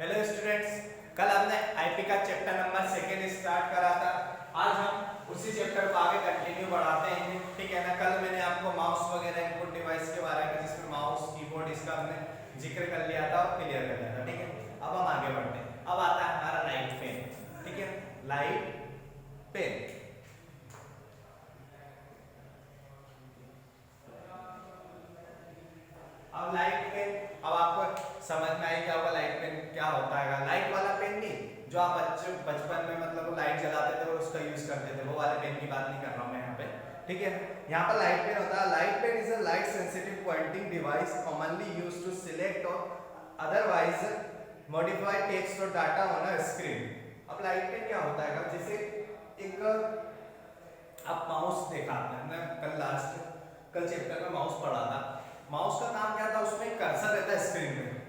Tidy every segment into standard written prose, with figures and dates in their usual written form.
Hello students, कल हमने IP का चैप्टर नंबर 2 स्टार्ट करा था। आज हम उसी चैप्टर को आगे कंटिन्यू बढ़ाते हैं। ठीक है ना। कल मैंने आपको माउस वगैरह इनपुट डिवाइस के बारे में, जिसमें माउस कीबोर्ड, इसका हमने जिक्र कर लिया था और क्लियर कर लिया था। ठीक है, अब हम आगे बढ़ते हैं। अब आता है हमारा लाइट पेन। ठीक है, लाइट पेन। अब लाइट पेन, अब आपको समझ में आएगा क्या होगा लाइट पेन क्या होता है। लाइट वाला पेन नहीं, जो आप बचपन में मतलब लाइट जलाते थे और उसका यूज करते थे, वो वाले पेन की बात नहीं कर रहा हूं मैं यहाँ पे। ठीक है, यहाँ पर लाइट पेन होता है। Light pen is a light sensitive pointing device commonly used to select और अदरवाइज मॉडिफाई टेक्स्ट और डाटा ऑन अ स्क्रीन। अब लाइट पेन क्या होता है, जैसे एक आप माउस देखा आपने कल चैप्टर में माउस पढ़ा था। माउस का काम क्या था, उसमें कर्सर रहता है स्क्रीन में।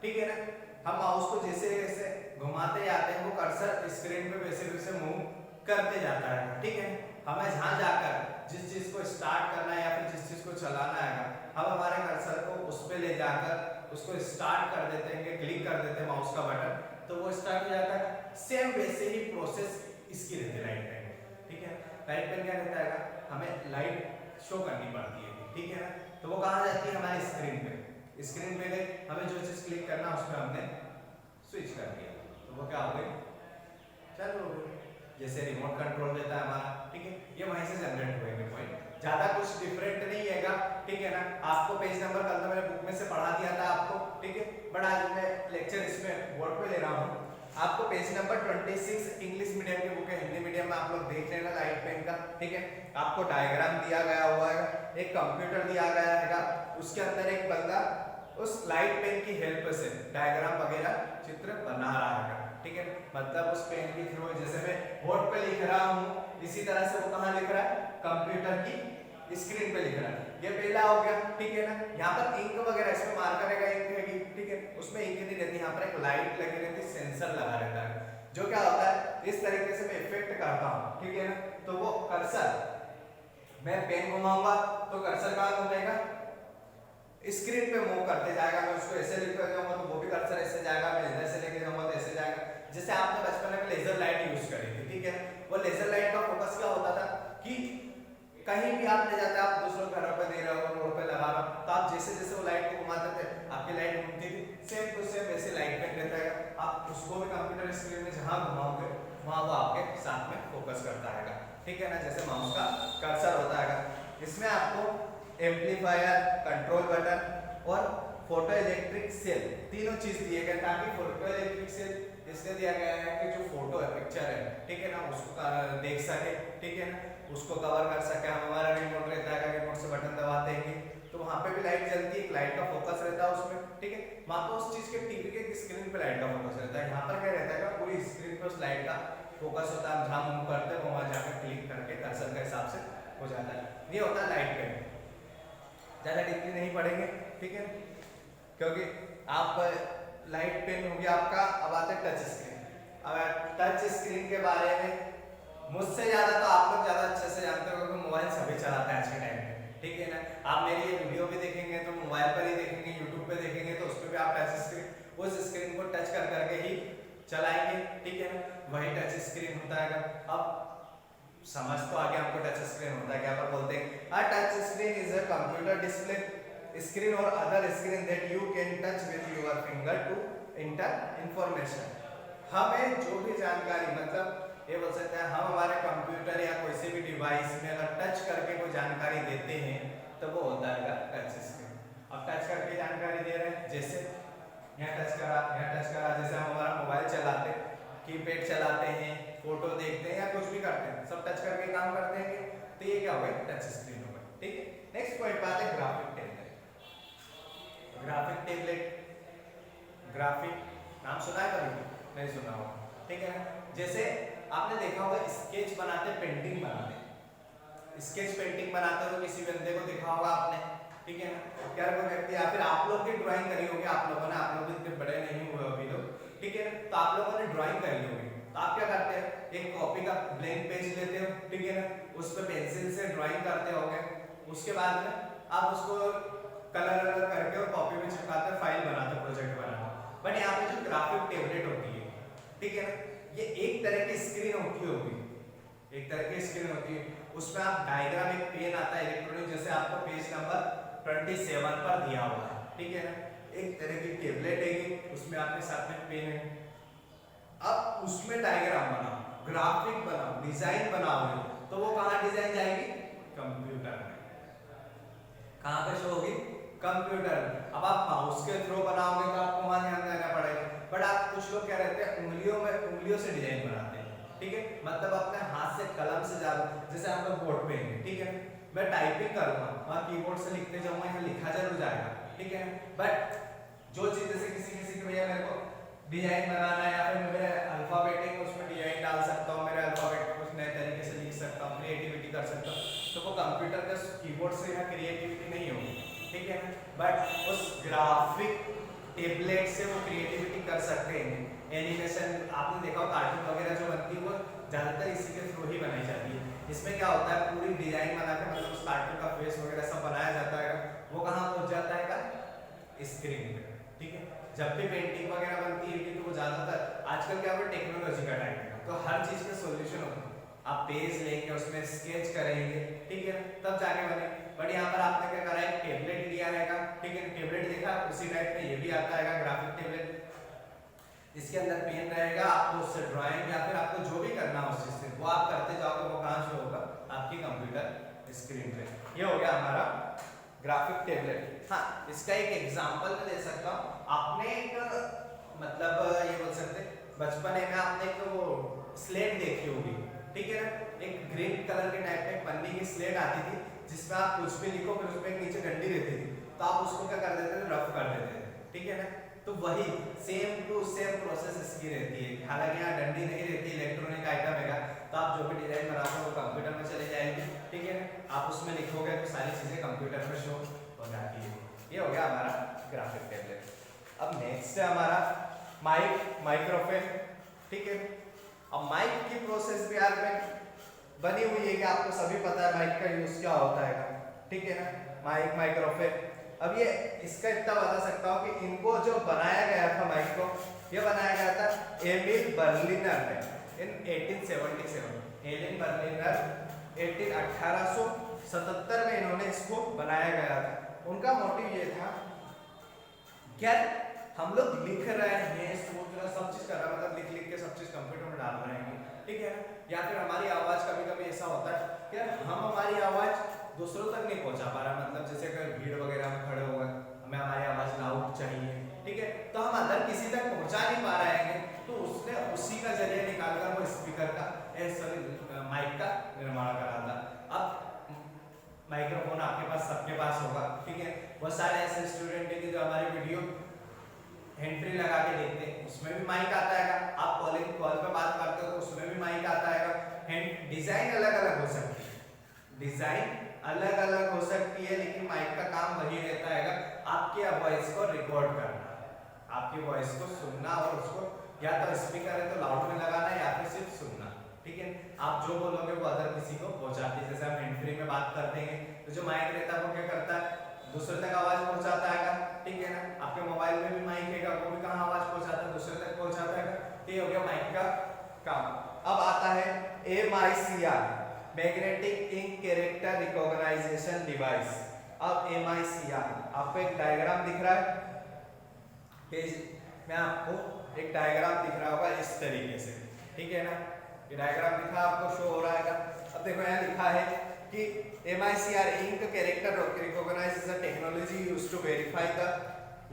ठीक है ना, हम माउस को जैसे जैसे घुमाते जाते हैं, वो कर्सर स्क्रीन पे वैसे वैसे मूव करते जाता है। ठीक है, हमें जहां जाकर जिस चीज को स्टार्ट करना है या फिर जिस चीज को चलाना है, हम हमारे कर्सर को उस पे ले जाकर उसको स्टार्ट कर देते हैं, क्लिक कर देते हैं माउस का बटन, तो वो स्टार्ट हो जाता है। सेम वैसे ही प्रोसेस इसकी रहती है लाइट पेन। ठीक है, लाइट पेन क्या रहता है, हमें लाइट शो करनी पड़ती है। ठीक है ना, तो वो कहाँ जाती है, हमारी स्क्रीन पे। स्क्रीन पे गई, हमें जो चीज क्लिक करना है उसमें हमने स्विच कर दिया, तो वो क्या हो गई, चालू हो गई। जैसे रिमोट कंट्रोल रहता है हमारा। ठीक है, ये वहीं से जनरेट हुए पॉइंट, ज्यादा कुछ डिफरेंट नहीं है। ठीक है ना, आपको पेज नंबर कल तो मैंने बुक में से पढ़ा दिया था आपको। ठीक है, बट आज मैं लेक्चर इसमें बोर्ड पे ले रहा हूँ। आपको पेज नंबर 26 इंग्लिश मीडियम की बुक है, हिंदी मीडियम में आप लोग देख लेना लाइट पेन का। ठीक है, आपको डायग्राम दिया गया हुआ है, एक कंप्यूटर दिया गया है, उसके अंदर एक बंदा उस लाइट पेन की हेल्प से डायग्राम वगैरह चित्र बना रहा है। ठीक है, मतलब उस पेन के थ्रू, जैसे मैं बोर्ड पे लिख रहा हूँ, इसी तरह से वो कहाँ लिख रहा है, कंप्यूटर की स्क्रीन पे लिख रहा है। ये पहला हो गया। ठीक है ना, यहाँ पर इंक वगैरह, इसमें मार्कर है, इंक है। ठीक है, उसमें इंक नहीं रहती, यहाँ पर एक लाइट लगी रहती है, सेंसर लगा रहता है, जो क्या होता है, इस तरीके से मैं इफेक्ट करता हूँ। ठीक है ना, तो वो कर्सर, मैं पेन घुमाऊंगा तो कर्सर कहाँ घूमेगा, स्क्रीन पे मूव करते जाएगा। मैं उसको ऐसे लेकर जाऊंगा तो वो भी कर्सर ऐसे जाएगा, मैं इधर से लेके जाऊंगा तो ऐसे जाएगा। जैसे आपने बचपन में लेजर लाइट यूज करी थी। ठीक है, वो लेजर लाइट का फोकस क्या होता था कि कहीं भी आप ले जाते, आप दूसरों घरों पे दे रहे हो, रोड पे लगा रहे हो, तो आप जैसे जैसे वो लाइट को घुमाते थे, आपकी लाइट घूमती थी। सेम टू सेम वैसे लाइट पेन रहता है, आप उसको भी कंप्यूटर स्क्रीन में जहां घुमाओगे वहां वो आपके साथ में फोकस करता है। ठीक है ना, जैसे माउस का कर्सर होता है। इसमें आपको एम्पलीफायर, कंट्रोल बटन और फोटो इलेक्ट्रिक सेल तीनों चीज दिए गए, ताकि फोटो इलेक्ट्रिक सेल इसलिए दिया गया है कि जो फोटो है, पिक्चर है, ठीक है ना, उसको देख सके। ठीक है ना, उसको कवर कर सके। हमारा रिमोट रहता है, रिमोट से बटन दबाते हैं तो वहां पे भी लाइट जलती है, लाइट का फोकस रहता है उसमें। ठीक है, वहां पर उस चीज के टीवी के स्क्रीन पे लाइट का फोकस रहता है। यहाँ पर क्या रहता है, पूरी स्क्रीन पे उस लाइट का फोकस होता है। जहां मूव करते हैं वहां जाकर क्लिक करके कर्सर के हिसाब से हो जाता है। ये होता है लाइट पेन। ज्यादा डीपली नहीं पढ़ेंगे। ठीक है, क्योंकि आप लाइट पेन हो गया आपका। अब आते टच स्क्रीन। अब टच स्क्रीन के बारे में मुझसे ज्यादा तो आप लोग ज्यादा अच्छे से जानते हो, क्योंकि मोबाइल सभी चलाते हैं आज के टाइम में। ठीक है ना, आप मेरी ये वीडियो भी देखेंगे तो मोबाइल पर ही देखेंगे, यूट्यूब पे देखेंगे तो उस पर भी आप टच स्क्रीन, उस स्क्रीन को टच कर करके ही चलाएंगे। ठीक है ना, वही टच स्क्रीन होता है। अब समझ तो आगे हमको टच स्क्रीन होता है क्या, पर बोलते हैं a touch screen is a computer display screen और other screen that you can touch with your finger to enter information. हमें जो भी जानकारी, मतलब ये बोल सकते हैं, हम हमारे कंप्यूटर या कोई से भी डिवाइस में अगर टच करके कोई जानकारी देते हैं तो वो होता है टच स्क्रीन। अब टच करके जानकारी दे रहे हैं, जैसे यहाँ टच करा, यहाँ टच करा, जैसे हम हमारा मोबाइल चलाते हैं, कीपैड चलाते हैं, फोटो देखते हैं या कुछ भी करते हैं, सब टच करके काम करते हैं। तो ये क्या हो गया, टच स्क्रीन हो गया। ठीक है, नेक्स्ट पॉइंट पे आते हैं graphic tablet. Graphic tablet, graphic नाम सुना है कभी? नहीं सुना होगा। ठीक है, जैसे आपने देखा होगा स्केच बनाते, पेंटिंग बनाते, स्केच पेंटिंग बनाते हो किसी बंदे को देखा होगा आपने। ठीक है ना, क्या कोई व्यक्ति या फिर आप लोग की ड्राइंग करी होगी आप लोगों ने, आप लोग इतने बड़े नहीं हुए अभी लोग। ठीक है, तो आप लोगों ने ड्राइंग करी होगी, तो आप क्या करते हैं, एक कॉपी का ब्लैंक पेज लेते हो। ठीक है ना, उस पर पेंसिल से ड्राइंग करते होगे, उसके बाद में आप उसको कलर करके और कॉपी में चिपकाते, फाइल बनाते, प्रोजेक्ट बनाते। बट यहाँ पे जो ग्राफिक टेबलेट होती है, ठीक है ना। ये एक तरह की स्क्रीन होगी, एक तरह की स्क्रीन होती है, उसमें आप डायग्राम, एक पेन आता है इलेक्ट्रॉनिक, जैसे आपको पेज नंबर 27 पर दिया हुआ है, ठीक है ना। एक तरह की टेबलेट है, उसमें आपके साथ में पेन है, अब उसमें डायग्राम बनाओ, ग्राफिक बनाओ, डिजाइन बनाओगे, तो वो कहाँ डिजाइन जाएगी? कंप्यूटर में। कहाँ पे शो होगी? कंप्यूटर में। अब आप माउस के थ्रू बनाओगे तो आपको वहां ध्यान देना पड़ेगा, बट आप कुछ लोग क्या रहते हैं उंगलियों से डिजाइन बनाते हैं, ठीक है, मतलब अपने हाथ से कलम से ज्यादा, जैसे हम लोग बोर्ड पे हैं, ठीक है, मैं टाइपिंग करूंगा वहां कीबोर्ड से लिखते जाऊंगा, यहाँ लिखा जरूर जाएगा, ठीक है, बट जो चीज जैसे किसी के भैया मेरे को डिजाइन बनाना है या फिर मेरे अल्फाबेटिक उसमें डिजाइन डाल सकता हूँ, मेरे अल्फाबेट कुछ नए तरीके से लिख सकता हूँ, क्रिएटिविटी कर सकता हूँ, तो वो कंप्यूटर के कीबोर्ड से यहाँ क्रिएटिविटी नहीं होगी, ठीक है ना, बट उस ग्राफिक टेबलेट से वो क्रिएटिविटी कर सकते हैं। एनिमेशन आपने देखा हो, कार्टून वगैरह जो बनती है वो ज्यादातर इसी के थ्रू ही बनाई जाती है। इसमें क्या होता है, पूरी डिजाइन बना के मतलब उस कार्टून का फेस वगैरह सब बनाया जाता है, वो कहाँ पहुंच जाता है? स्क्रीन पे, ठीक है। जब भी पेंटिंग वगैरह बनती है तो वो ज्यादातर आजकल क्या है, टेक्नोलॉजी का टाइम है, तो हर चीज का सॉल्यूशन होता है, आप पेज लेंगे उसमें स्केच करेंगे, ठीक है, तब जाके बने। बट यहाँ पर आपने क्या करा है, टेबलेट लिया है, ठीक है, टेबलेट देखा, उसी टाइप में ये भी आता है ग्राफिक टेबलेट, इसके अंदर पेन रहेगा, आपको उससे ड्राइंग या फिर आपको जो भी करना हो उस चीज से वो आप करते जाओगे, वो कहाँ से होगा? आपकी कंप्यूटर स्क्रीन पे। ये हो गया हमारा ग्राफिक टेबलेट। हाँ, इसका एक एग्जांपल मैं दे सकता हूँ, आपने एक मतलब ये बोल सकते बचपन में आपने एक वो स्लेट देखी होगी, ठीक है ना, एक ग्रीन कलर के टाइप में पन्नी की स्लेट आती थी जिसमें आप कुछ भी लिखो फिर उसमें नीचे डंडी रहती थी, तो आप उसको क्या कर देते थे? रफ कर देते थे, ठीक है ना। तो वही सेम टू सेम प्रोसेस इसकी रहती है, हालांकि यहाँ डंडी नहीं रहती, इलेक्ट्रॉनिक आइटम है, तो आप जो भी डिजाइन बनाते हो वो कंप्यूटर में चले जाएंगे, ठीक है, आप उसमें लिखोगे तो सारी चीजें कंप्यूटर में शो हो जाती है। ये हो गया हमारा ग्राफिक टेबलेट। अब नेक्स्ट है हमारा माइक्रोफोन, ठीक है। अब माइक की प्रोसेस भी यार में बनी हुई है कि आपको सभी पता है माइक का यूज क्या होता है, ठीक है ना, माइक्रोफोन। अब ये इसका इतना बता सकता हूँ कि इनको जो बनाया गया था माइक को, ये बनाया गया था एमिल बर्लिनर ने इन 1877। एमिल बर्लिनर 1877 में इन्होंने इसको बनाया गया था। उनका मोटिव ये था, क्या हम लोग लिख रहे हैं, सोच रहे, सब चीज कर रहे हैं, मतलब लिख लिख के सब चीज कंप्यूटर में डाल रहे हैं, ठीक है, या फिर हमारी आवाज कभी कभी ऐसा होता है कि हम हमारी आवाज दूसरों तक नहीं पहुंचा पा रहा, मतलब जैसे अगर भीड़ वगैरह में खड़े हो गए, हमें हमारी आवाज लाउड चाहिए, ठीक है, तो हम अदर किसी तक पहुंचा नहीं पा रहे हैं, तो उसने उसी का जरिए निकालकर वो स्पीकर का माइक का निर्माण करा था। अब माइक्रोफोन आपके पास सबके पास होगा, ठीक है, बहुत सारे ऐसे स्टूडेंट हैं जो हमारी वीडियो एंट्री लगा के देखते हैं, उसमें भी माइक आता है, आप कॉल पे बात करते हो तो उसमें भी माइक आता है। डिजाइन अलग अलग हो सकती है, डिजाइन अलग अलग हो सकती है, लेकिन माइक का काम वही रहता है आपकी वॉइस को रिकॉर्ड करना, आपकी वॉइस को सुनना और उसको या तो स्पीकर है तो लाउड में लगाना या फिर सिर्फ सुनना, ठीक है। आप जो बोलोगे वो अदर किसी को पहुंचाती है, जैसे हम एंट्री में बात करते हैं तो जो माइक रहता है वो क्या करता है? दूसरे तक आवाज पहुंचाता है, ठीक है ना। आपके मोबाइल में भी माइक है, वो भी कहाँ आवाज पहुंचाता है? दूसरे तक पहुंचाता है। ये हो गया माइक का काम। अब आता है MICR, magnetic ink character recognization device. अब MICR आपको एक डायग्राम दिख रहा है पेज में, आपको एक डायग्राम दिख रहा होगा इस तरीके से, ठीक है ना, ये डायग्राम दिखा आपको, शो हो रहा है। अब देखो यहाँ लिखा है कि MICR ink character recognizes a technology used to verify the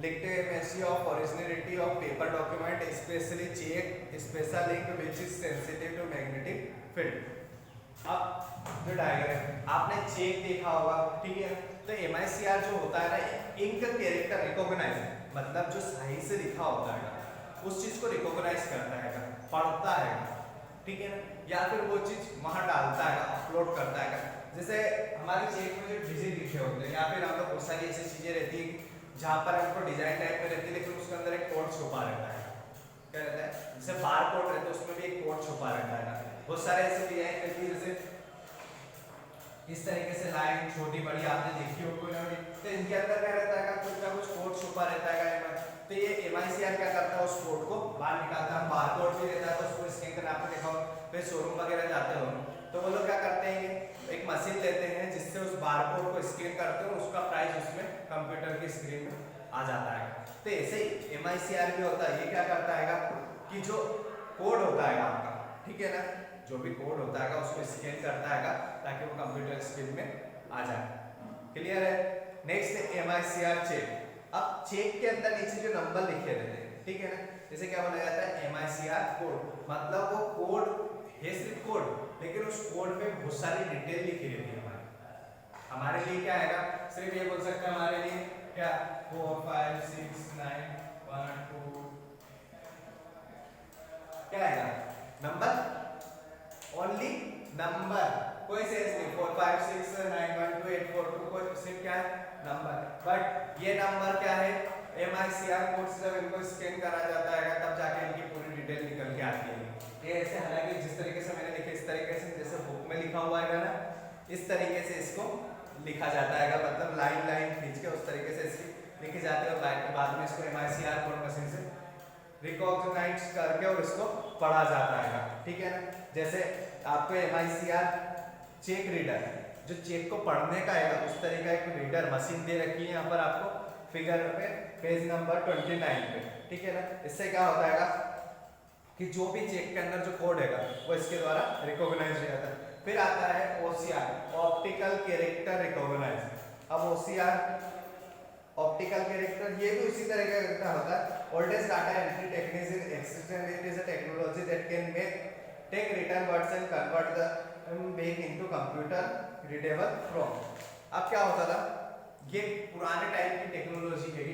legitimacy of originality of paper document, especially check special ink which is sensitive to magnetic field। अब जो डायग्राम आपने चेक देखा होगा, ठीक है, तो MICR जो होता है ना, इंक कैरेक्टर रिकॉग्नाइज, मतलब जो सही से लिखा होता है उस चीज को रिकॉग्नाइज करता है, पढ़ता है, ठीक है ना, या फिर वो चीज वहां डालता है, अपलोड करता है। जैसे हमारे चेक में जो डिजिट लिखे होते हैं या फिर हम लोग बहुत सारी ऐसी चीजें रहती है जहाँ पर हमको डिजाइन टाइप में रहती है लेकिन उसके अंदर एक कोड छुपा रहता है, क्या रहता है? जैसे बार कोड रहता है उसमें भी एक कोड छुपा रहता है। बहुत सारे ऐसे डिजाइन रहती है, जैसे इस तरीके से लाइन छोटी बड़ी आपने देखी होगी, तो इनके अंदर क्या रहता है? कुछ ना कुछ कोड छुपा रहता है। तो ये MICR क्या करता है, उस कोड को बाहर निकालता है। बार कोड भी रहता है तो उसको स्कैन करना, आपने देखा हो फिर शोरूम वगैरह जाते हो तो वो लोग क्या करते हैं, एक मशीन लेते हैं जिससे उस बार कोड को स्कैन करते हो, उसका प्राइस उसमें कंप्यूटर की स्क्रीन में आ जाता है। तो ऐसे ही MICR भी होता है, ये क्या करता है कि जो कोड होता है आपका, ठीक है ना, जो भी कोड होता है उसको स्कैन करता है ताकि वो कंप्यूटर स्क्रीन में आ जाए। क्लियर है। नेक्स्ट है MICR चेक। अब चेक के अंदर नीचे जो नंबर लिखे रहते हैं, ठीक है ना, जैसे क्या बोला जाता है MICR कोड, मतलब वो कोड है सिर्फ कोड, लेकिन उस कोड में बहुत सारी डिटेल लिखी रहती है हमारे लिए क्या आएगा, सिर्फ ये बोल सकते हैं हमारे लिए क्या 4 5 6 9 1 2 क्या आएगा नंबर, ओनली नंबर, कोई सेंस नहीं 4 5 6 9 1 2 8 4 2 कोई सिर्फ क्या है नंबर। बट ये नंबर क्या है MICR कोड से जब इनको स्कैन करा जाता है तब जाके इनकी पूरी डिटेल निकल के आती है। ये ऐसे हालांकि जिस तरीके से मैंने लिखे इस तरीके से जैसे बुक में लिखा हुआ है ना, इस तरीके से इसको लिखा जाता है, मतलब लाइन लाइन खींच के उस तरीके से इसकी लिखी जाती है और बाद में इसको MICR कोड मशीन से रिकॉग्नाइज करके और इसको पढ़ा जाता है, ठीक है ना। जैसे आपको MICR चेक रीडर, जो चेक को पढ़ने का है उस तरीके का एक रीडर मशीन दे रखी है यहाँ पर आपको फिगर पे पेज नंबर 29 पे, ठीक है ना। इससे क्या होता है कि जो भी चेक के अंदर जो कोड है वो इसके द्वारा रिकॉग्नाइज हो जाता है। फिर आता है OCR, ऑप्टिकल कैरेक्टर रिकॉग्नाइज। अब OCR ऑप्टिकल कैरेक्टर ये भी उसी तरह का होता है। Oldest data entry technique in existent, it is a technology that can take return words and convert the back into computer readable prompt. अब क्या होता था, ये पुराने टाइप की टेक्नोलॉजी है,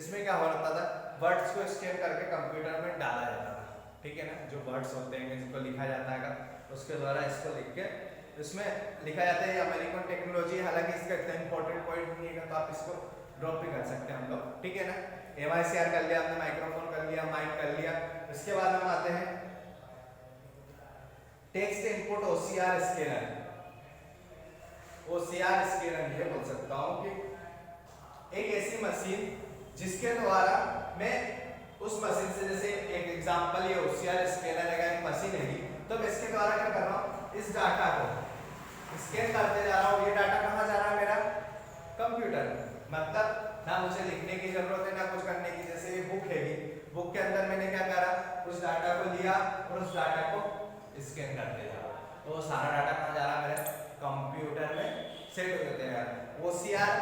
इसमें क्या होता था वर्ड्स को स्कैन करके कंप्यूटर में डाला जाता था, ठीक है ना। जो वर्ड्स होते हैं जिनको लिखा जाता है उसके द्वारा इसको लिख के इसमें लिखा जाता है। ये अमेरिकन टेक्नोलॉजी है, हालांकि इसका इतना इंपॉर्टेंट पॉइंट नहीं है तो आप इसको ड्रॉप भी कर सकते हैं हम लोग, ठीक है ना। MICR कर लिया हमने, माइक्रोफोन कर लिया, माइक कर लिया। इसके बाद हम आते हैं text input OCR scanner. OCR scanner ये बोल सकता हूँ कि एक ऐसी मशीन जिसके द्वारा मैं उस मशीन से, जैसे एक एग्जांपल ये OCR स्कैनर है एक मशीन है, तो मैं इसके द्वारा क्या कर रहा हूँ, इस डाटा को स्कैन करते जा रहा हूँ। ये डाटा कहाँ जा रहा है मेरा कंप्यूटर, मतलब ना मुझे लिखने की जरूरत है ना कुछ करने की। जैसे ये बुक है, बुक के अंदर मैंने क्या करा, उस डाटा को लिया और उस डाटा को स्कैन करते जा रहा हूँ, तो सारा डाटा कहाँ जा रहा है मेरे कंप्यूटर में सेट हो जाते हैं। OCR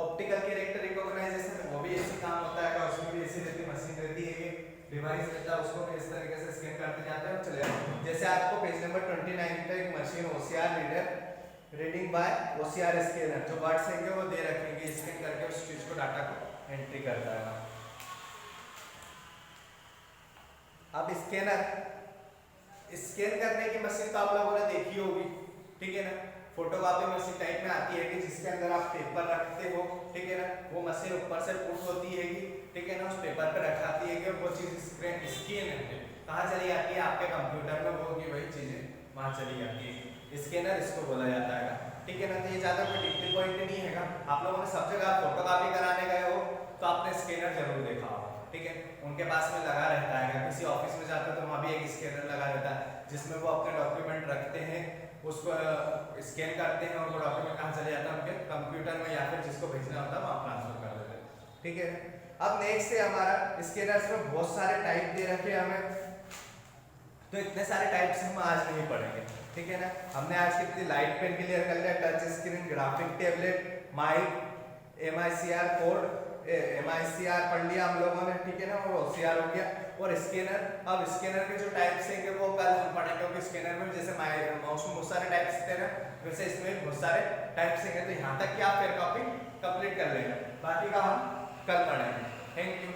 ऑप्टिकल कैरेक्टर रिकॉग्नाइजेशन, वो भी ऐसे काम होता है, उसमें भी ऐसी रहती मशीन रहती है, ये डिवाइस रहता है, उसको इस तरीके से स्कैन करते जाते हैं और चले जाते हैं। जैसे आपको पेज नंबर 29 पे एक machine OCR reader reading by OCR scanner, जो वर्ड्स हैं वो दे रखेंगे, स्कैन करके उस चीज को डाटा को एंट्री करता है। अब स्कैनर स्कैन करने की मशीन तो आप लोगों ने देखी होगी, ठीक है ना। फोटोकॉपी मशीन टाइप में आती है कि जिसके अंदर आप पेपर रखते हो, ठीक है ना। वो मशीन ऊपर से पुट होती है, ठीक है ना, उस पेपर पे रखाती है कि वो चीज स्कैन कहाँ चली जाती है आपके कंप्यूटर में, वो की वही चीजें वहाँ चली जाती है। स्कैनर इसको बोला जाता है, ठीक है ना। तो ये ज्यादा कोई डिटेल पॉइंट नहीं है। आप लोगों ने सब जगह फोटोकॉपी कराने गए हो तो आपने स्कैनर जरूर देखा हो, ठीक है। उनके पास में लगा रहता है, किसी ऑफिस में जाते हो तो वहाँ भी एक स्कैनर लगा रहता है जिसमें वो अपने डॉक्यूमेंट रखते हैं, उसको स्कैन करते हैं और वो डॉक्यूमेंट कहाँ चले जाता है उनके कंप्यूटर में, या फिर जिसको भेजना होता है वहाँ ट्रांसफर कर देते हैं, ठीक है। अब नेक्स्ट है हमारा स्कैनर्स में बहुत सारे टाइप दे रखे हैं हमें, तो इतने सारे टाइप से हम आज नहीं पढ़ेंगे, ठीक है ना। हमने आज कितनी लाइट पेन क्लियर कर लिया, touch screen, graphic tablet, mic, MICR code, MICR पढ़ लिया हम लोगों ने, ठीक है ना। और OCR हो गया और स्कैनर। अब स्कैनर के जो टाइप्स हैं वो कल हम पढ़ेंगे, क्योंकि स्कैनर में जैसे माउस में बहुत सारे टाइप्स थे ना, वैसे इसमें बहुत सारे टाइप्स हैं। तो यहाँ तक कि आप फिर कॉपी कंप्लीट कर लेंगे, बाकी का हम कल पढ़ेंगे। Thank you.